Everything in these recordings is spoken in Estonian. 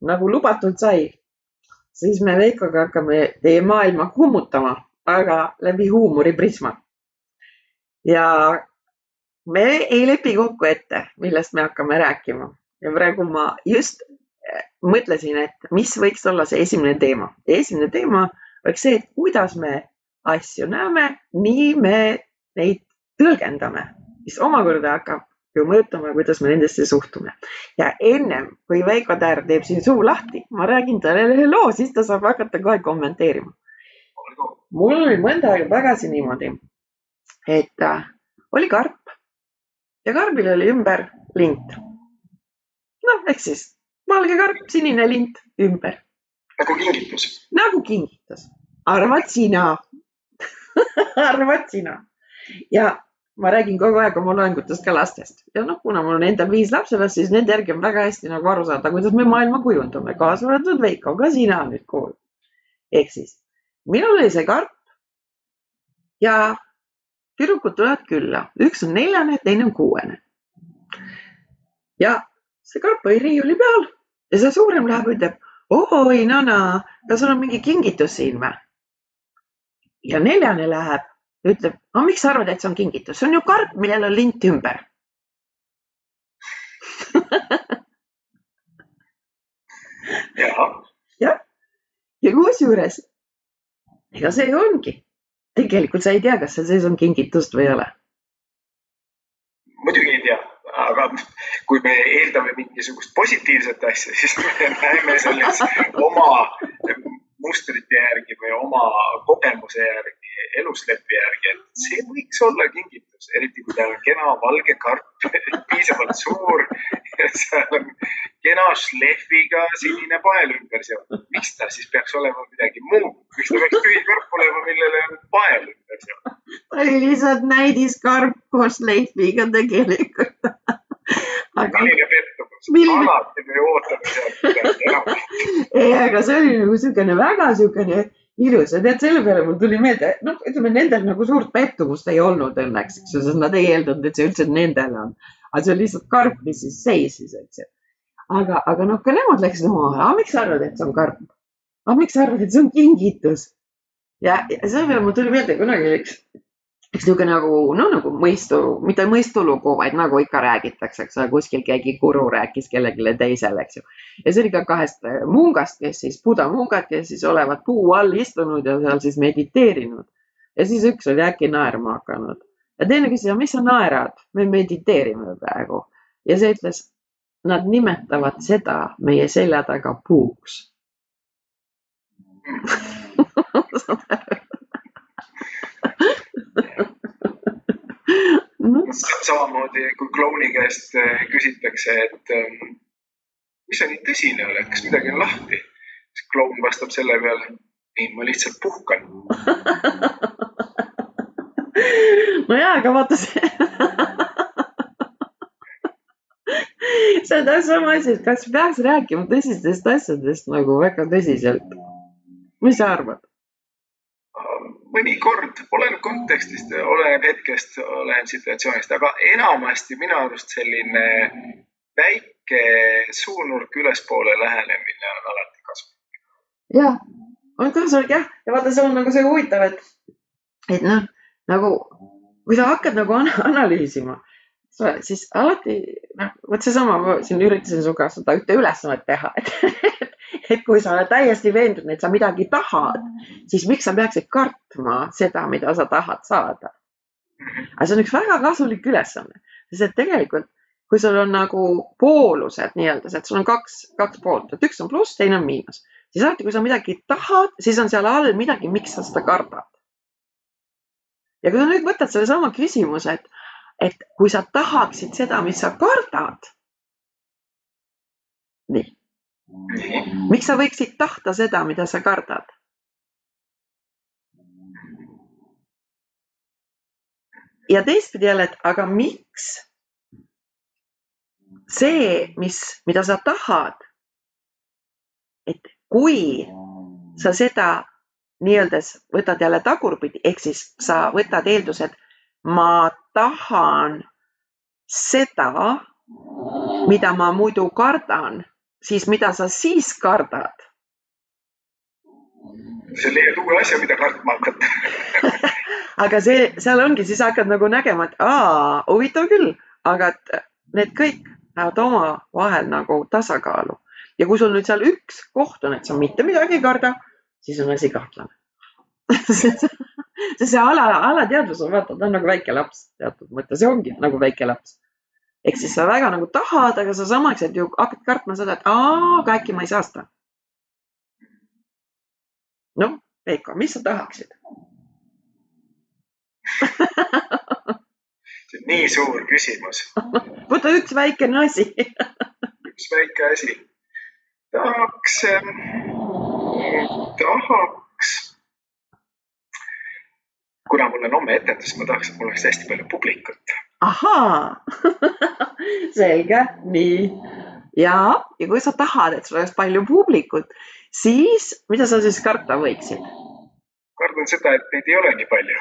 nagu lubatud sai, siis me Veikoga hakkame teie maailma kummutama, aga läbi huumoriprisma. Ja me ei lepi kokku ette, millest me hakkame rääkima. Ja praegu ma just mõtlesin, et mis võiks olla see esimene teema. Esimene teema oleks see, et kuidas me asju näeme, nii me neid tõlgendame, mis omakorda hakkab ju mõõtama, kuidas me nendesse suhtume. Ja ennem, kui Veiko Tär teeb siin suu lahti, ma räägin talle ühe loo, siis ta saab hakata kohe kommenteerima. Mul oli mõnda aega tagasi niimoodi, et oli karp ja karbil oli ümber lint. Ehk siis valge karp, sinine lint ümber. Nagu kingitus. Nagu kingitus. Arvad sina. Arvad sina. Ja ma räägin kogu aeg oma loengutest ka lastest. Ja kuna mul on endal 5 lapselast, siis nende järgi on väga hästi nagu aru saada, kuidas me maailma kujundame. Kaasa võetud Veiko, ka sina nüüd kuul. Ehk siis, minul oli see karp ja tüdrukud tulevad külla. Üks on 4, teine on 6. Ja see karp oli riiuli peal ja see suurem läheb ja ütleb, oi, nana, kas sul on mingi kingitus siin või? Ja 4 läheb ja ütleb, miks sa arvad, et see on kingitus? See on ju karp, millel on lint ümber. Ja kusjuures, ega see ongi. Tegelikult sa ei tea, kas seal sees on kingitust või ei ole. Muidugi ei tea, aga kui me eeldame mingisugust positiivset asja, siis me näeme selles oma mustrite järgi või oma kogemuse järgi, eluslepi järgi, et see võiks olla kingitus, eriti kui ta on kena valge karp, piisavalt suur ja seal on kena šlehviga sinine pael ümber seotud. Miks ta siis peaks olema midagi muud? Miks ta peaks tühi karp olema, millele on pael ümber seotud? Ta oli lihtsalt näidiskarp koos šlehviga tegelikult. Milline pettumus? Alati me ootame sealt enam. Aga see oli nagu sükene väga sükene ilus. Ja tead, selle peale mul tuli meelde, ütleme, nendel nagu suurt pettumust ei olnud õnneks, sest nad ei eeldanud, et see üldse nendel on. Aga see oli lihtsalt karp, mis siis seisis, eks. Aga ka nemad läksid miks sa arvad, et see on karp? Miks sa arvad, et see on kingitus? Ja selle peale mul tuli meelde kunagi üks niisugune nagu mitte mõistulugu, vaid nagu ikka räägitakse, eks ole, kuskil keegi guru rääkis kellegile teisele, eks ju. Ja see oli ka 2 mungast, kes siis, Buda mungad, kes siis olevat puu all istunud ja seal siis mediteerinud. Ja siis üks oli äkki naerma hakanud. Ja teine küsis, mis sa naerad? Me mediteerime praegu. Ja see ütles, nad nimetavad seda meie selja taga puuks. Samamoodi, kui klouni käest küsitakse, et mis sa nii tõsine oled, kas midagi on lahti? Siis kloun vastab selle peale, ei, ma lihtsalt puhkan. No jaa, aga vaata see. See on sama asi, et kas peaks rääkima tõsistest asjadest nagu väga tõsiselt? Mis sa arvad? Mõnikord olen kontekstist, olen hetkest, olen situatsioonist, aga enamasti minu arust selline väike suunurk ülespoole lähenemine on alati kasulik. Jah, on kasulik jah. Ja vaata, see on nagu see huvitav, et nagu, kui sa hakkad nagu analüüsima, siis alati, võt seesama, ma siin üritasin suga seda ühte ülesannet teha, et kui sa oled täiesti veendunud, et sa midagi tahad, siis miks sa peaksid kartma seda, mida sa tahad saada? Aga see on üks väga kasulik ülesanne, sest et tegelikult, kui sul on nagu poolused nii-öelda, et sul on kaks poolt, et üks on pluss, teine on miinus, siis alati, kui sa midagi tahad, siis on seal all midagi, miks sa seda kardad. Ja kui sa nüüd võtad selle sama küsimuse, et kui sa tahaksid seda, mis sa kardad, nii. Miks sa võiksid tahta seda, mida sa kardad? Ja teistpidi jälle, et aga miks see, mida sa tahad, et kui sa seda nii-öelda võtad jälle tagurpidi, ehk siis sa võtad eeldused, ma tahan seda, mida ma muidu kardan, siis mida sa siis kardad? See leiad uue asja, mida kartma hakata. Aga seal ongi, siis hakkad nagu nägema, et huvitav küll, aga et need kõik lähevad oma vahel nagu tasakaalu. Ja kui sul nüüd seal üks koht on, et sa mitte midagi ei karda, siis on asi kahtlane. See alateadvus on, vaata, ta on nagu väike laps teatud mõttes, see ongi nagu väike laps. Ehk siis sa väga nagu tahad, aga sa samakselt ju hakkad kartma seda, et aga äkki ma ei saa seda. No, Veiko, mis sa tahaksid? See on nii suur küsimus. Võta üks väikene asi. Üks väike asi. Tahaks, kuna mul on homme etendus, ma tahaks, et mul oleks hästi palju publikut. Ahaa, selge, nii. Ja kui sa tahad, et sul oleks palju publikut, siis mida sa siis karta võiksid? Kardan seda, et neid ei ole nii palju.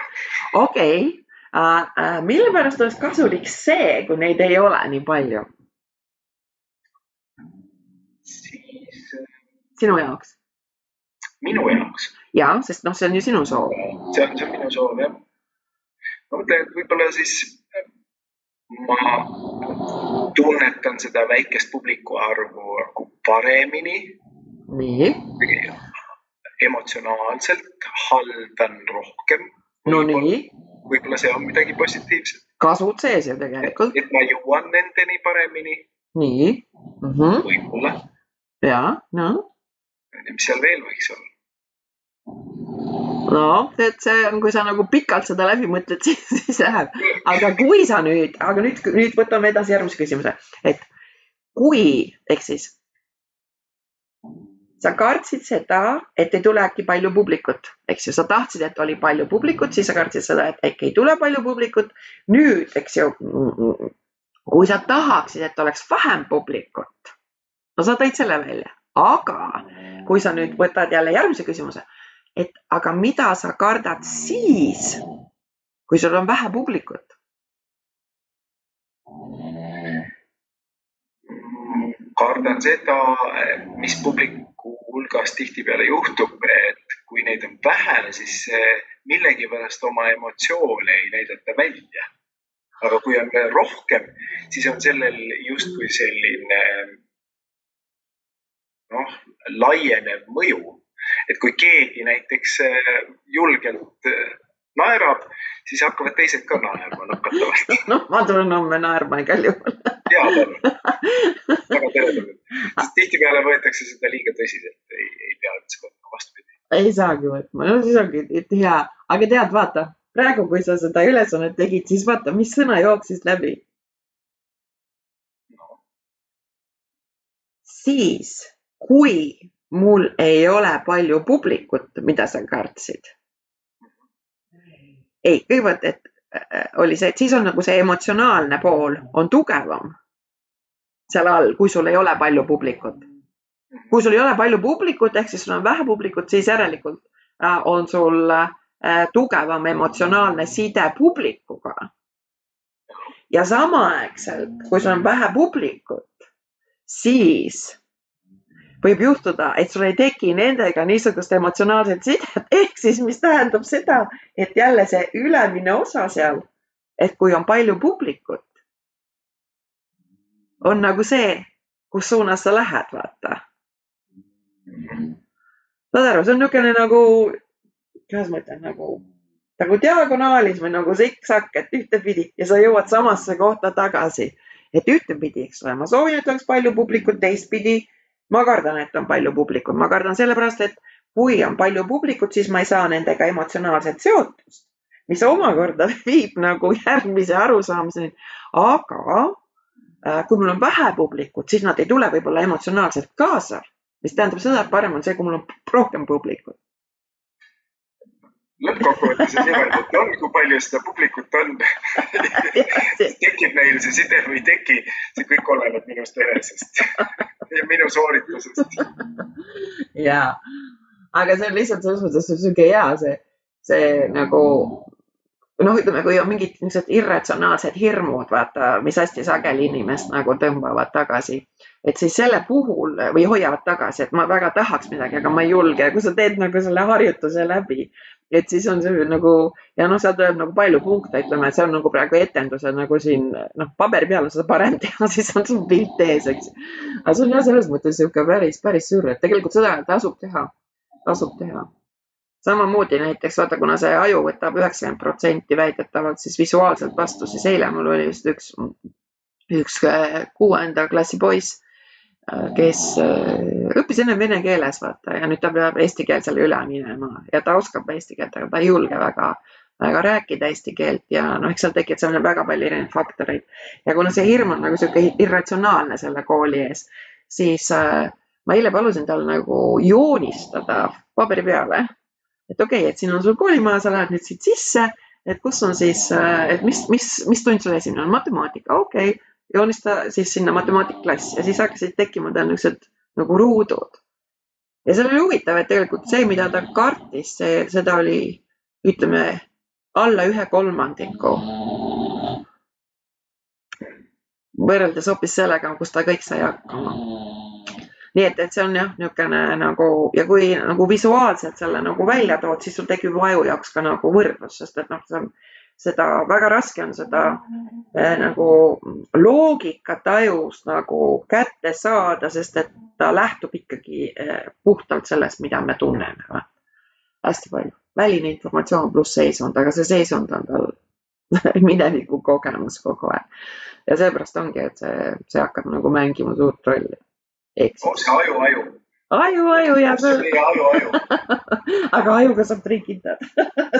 Okei. Mille pärast oleks kasulik see, kui neid ei ole nii palju? Siis... Sinu jaoks? Minu jaoks? Jaa, sest see on ju sinu soov. See on minu soov, jah. Ma mõtlen, et võib-olla siis ma tunnetan seda väikest publiku arvu paremini. Nii. Emotsionaalselt haldan rohkem. No nii. Võib-olla see on midagi positiivset. Kasvud sees ju tegelikult. Et ma jõuan nendeni paremini. Nii. Võib-olla. Jaa, no. Mis seal veel võiks olla? No, et see on, kui sa nagu pikalt seda läbi mõtled, siis läheb. Aga kui sa nüüd võtame edasi järgmise küsimuse. Et kui, ehk siis, sa kartsid seda, et ei tule äkki palju publikut. Eks ju, sa tahtsid, et oli palju publikut, siis sa kartsid seda, et äkki ei tule palju publikut. Nüüd, eks ju, kui sa tahaksid, et oleks vähem publikut, no sa tõid selle välja. Aga kui sa nüüd võtad jälle järgmise küsimuse, et aga mida sa kardad siis, kui sul on vähe publikut? Kardan seda, mis publiku hulgas tihtipeale juhtub, et kui neid on vähe, siis millegi pärast oma emotsioone ei näidata välja. Aga kui on rohkem, siis on sellel justkui selline laienev mõju. Et kui keegi näiteks julgelt naerab, siis hakkavad teised ka naerma nakatavalt. No, ma tulen homme naerma igal juhul. Jaa, väga teretulnud. Sest tihtipeale võetakse seda liiga tõsiselt. Ei pea üldse võtma vastupidi. Ei saagi võtma. No siis ongi hea. Aga tead, vaata, praegu kui sa seda ülesannet tegid, siis vaata, mis sõna jooksis läbi. No. Siis, kui mul ei ole palju publikut, mida sa kartsid. Ei, kõigepealt, et oli see, et siis on nagu see emotsionaalne pool on tugevam seal all, kui sul ei ole palju publikut. Kui sul ei ole palju publikut, ehk siis sul on vähe publikut, siis järelikult on sul tugevam emotsionaalne side publikuga. Ja samaaegselt, kui sul on vähe publikut, siis võib juhtuda, et sul ei teki nendega niisugust emotsionaalset sidet, ehk siis mis tähendab seda, et jälle see ülemine osa seal, et kui on palju publikut, on nagu see, kus suunas sa lähed, vaata. Saad aru, see on niisugune nagu, kuidas ma ütlen, nagu diagonaalis või nagu siksak, et ühtepidi ja sa jõuad samasse kohta tagasi. Et ühtepidi, eks ole, ma soovin, et oleks palju publikut, teistpidi ma kardan, et on palju publikut. Ma kardan sellepärast, et kui on palju publikut, siis ma ei saa nendega emotsionaalset seotust, mis omakorda viib nagu järgmise arusaamiseni. Aga kui mul on vähe publikut, siis nad ei tule võib-olla emotsionaalselt kaasa, mis tähendab seda, et parem on see, kui mul on rohkem publikut. Lõppkokkuvõttes on niimoodi, et on, kui palju seda publikut on. Tekib neil see side või ei teki, see kõik oleneb minust enesest ja minu sooritusest. Jaa, aga see on lihtsalt selles mõttes selline hea, see nagu noh, ütleme, kui on mingid niisugused irratsionaalsed hirmud, vaata, mis hästi sageli inimest nagu tõmbavad tagasi, et siis selle puhul või hoiavad tagasi, et ma väga tahaks midagi, aga ma ei julge, kui sa teed nagu selle harjutuse läbi, et siis on see nagu ja noh, seal tuleb nagu palju punkte, ütleme, et see on nagu praegu etendused nagu siin, noh, paberi peal on seda parem teha, siis on sul pilt ees, eks. Aga see on jah, selles mõttes niisugune päris sür, et tegelikult seda tasub teha. Samamoodi näiteks, vaata, kuna see aju võtab 90% väidetavalt siis visuaalselt vastu, siis eile mul oli vist üks 6. klassi poiss, kes õppis enne vene keeles, vaata, ja nüüd ta peab eestikeelsele üle minema ja ta oskab eesti keelt, aga ta ei julge väga rääkida eesti keelt ja noh, eks seal tekib väga palju erinevaid faktoreid. Ja kuna see hirm on nagu sihuke irratsionaalne selle kooli ees, siis ma eile palusin tal nagu joonistada paberi peale, et okei, et siin on sul koolimaja, sa lähed nüüd siit sisse, et kus on siis, et mis tund sul esimene on? Matemaatika, okei. Joonista siis sinna matemaatikaklass ja siis hakkasid tekkima tal niisugused nagu ruudud. Ja see oli huvitav, et tegelikult see, mida ta kartis, seda oli, ütleme, alla 1/3. Võrreldes hoopis sellega, kus ta kõik sai hakkama. Nii et see on jah, niisugune nagu, ja kui nagu visuaalselt selle nagu välja tood, siis sul tekib aju jaoks ka nagu võrdlus, sest et noh, seda väga raske on seda nagu loogikat ajus nagu kätte saada, sest et ta lähtub ikkagi puhtalt sellest, mida me tunneme. Hästi palju. Väline informatsioon pluss seisund, aga see seisund on tal mineviku kogemus kogu aeg. Ja seepärast ongi, et see hakkab nagu mängima suurt rolli. See aju. Aju ja see aju. Aga ajuga saab trikida.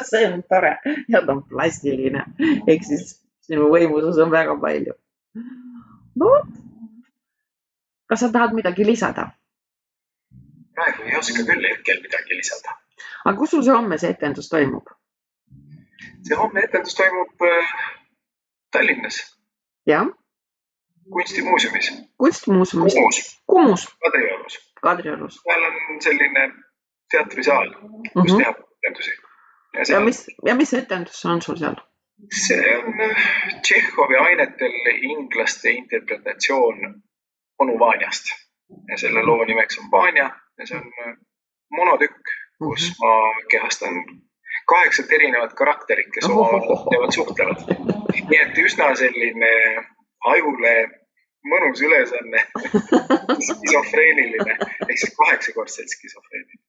See on tore ja ta on plastiline. Ehk siis sinu võimusus on väga palju. No, kas sa tahad midagi lisada? Praegu ei oska küll hetkel midagi lisada. Aga kus sul see homme see etendus toimub? See homme etendus toimub Tallinnas. Jah. Kunstimuuseumis. Kumus. Kadriorus. Seal on selline teatrisaal, kus teha etendusi. Ja mis etendus on sul seal? See on Tšehhovi ainetel inglaste interpretatsioon onu Vanjast. Ja selle loo nimeks on Vanja ja see on monotükk, kus ma kehastan 8 erinevat karakterit, kes omavahel suhtlevad. Nii et üsna selline ajule mõnus ülesanne, skisofreeniline, ehk siis 8-kordsel skisofreeniline.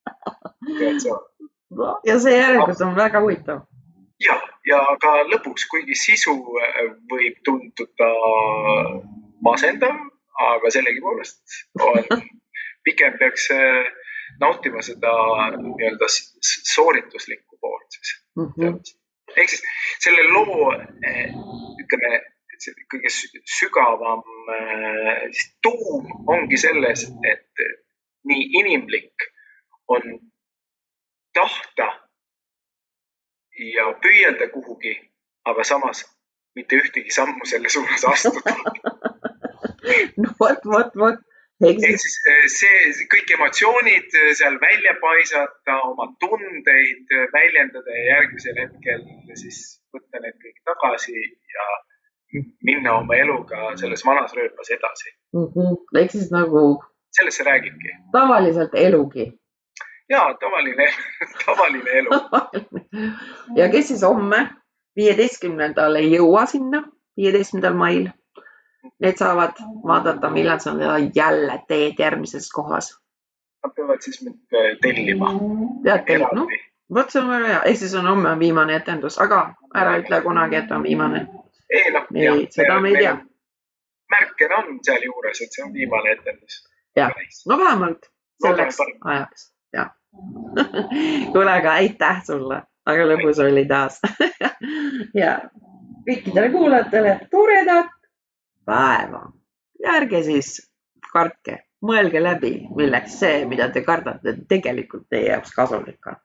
Ja see järelikult on väga huvitav. Ja ka lõpuks, kuigi sisu võib tunduda masendav, aga sellegipoolest pigem peaks nautima seda nii-öelda soorituslikku poolt siis. Ehk siis selle loo, ütleme, kõige sügavam tuum ongi selles, et nii inimlik on tahta ja püüelda kuhugi, aga samas mitte ühtegi sammu selle suunas astuda. No vot. Ehk siis see kõik emotsioonid seal välja paisata, oma tundeid väljendada ja järgmisel hetkel siis võtta need kõik tagasi ja minna oma eluga selles vanas rööpas edasi. Ehk siis nagu... Sellest see räägibki. Tavaliselt elugi. Jaa, tavaline elu. Ja kes siis homme 15. ei jõua sinna, 15. mail? Need saavad vaadata, millal sa jälle teed järgmises kohas. Nad peavad siis mind tellima. No, võt see on väga hea. Ehk siis on homme viimane etendus, aga ära ütle kunagi, et on viimane. Seda me ei tea. Märken on seal juures, et see on viimane etendus. Jah, no vähemalt selleks ajaks. Kuule, aga aitäh sulle, aga lõbus oli taas. Ja kõikidele kuulajatele toredat päeva. Ärge siis kartke, mõelge läbi, milleks see, mida te kardate, tegelikult teie jaoks kasulik on.